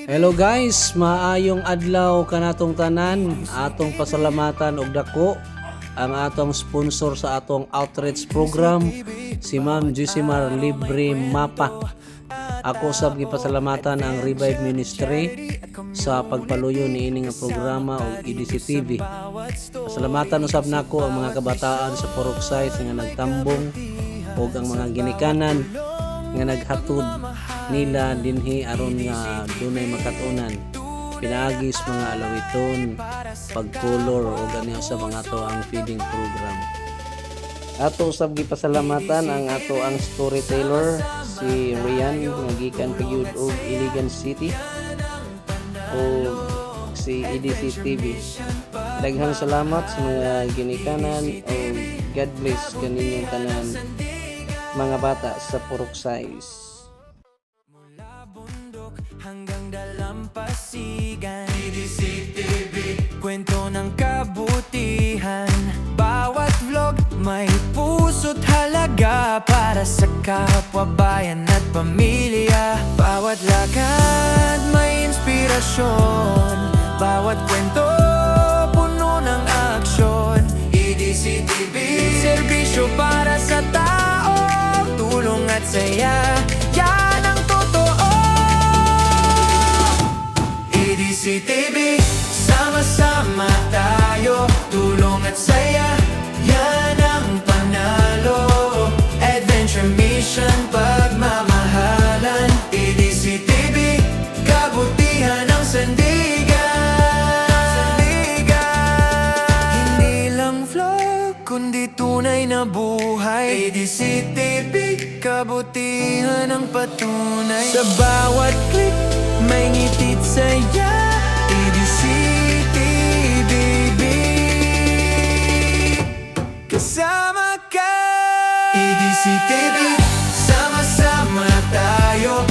Hello guys, maayong adlaw kanatong tanan. Atong pasalamatan og dako ang atong sponsor sa atong outreach program, si Ma'am Josimar Libre Mapa. Ako sab gipasalamatan ang Revive Ministry sa pagpaluyo niini nga programa og EDC TV. Pasalamatan usab nako ang mga kabataan sa Puruksay nga nagtambong og ang mga ginikanan nga naghatod nila dinhi aron nga dunay makatunan pinaagis mga alawiton, pagkolor o ganiya sa mga to ang feeding program. Ato usab gipasalamatan ang ato ang storyteller si Rian nga gikan pagyud og Iligan City o si EDC TV. Daghang salamat sa mga ginikanan o God bless kaninyong tanan mga bata sa Puruksay. Hanggang dalampasigan, EDC TV, kwento ng kabutihan. Bawat vlog may puso't halaga para sa kapwa, bayan at pamilya. Bawat lakad may inspirasyon, bawat kwento puno ng aksyon. EDC TV, serbisyo para sa tao, tulong at saya, yan ang totoo. EDC TV, sama-sama tayo, tulong at saya, yan ang panalo. Adventure Mission, pagmamahalan. EDC TV, kabutihan ng sandigan. Hindi lang vlog, kundi tunay na buhay. EDC TV, kabutihan ng patunay. Sa bawat click, may ngitit saya. EDC TV, kasama ka. EDC TV, sama-sama tayo,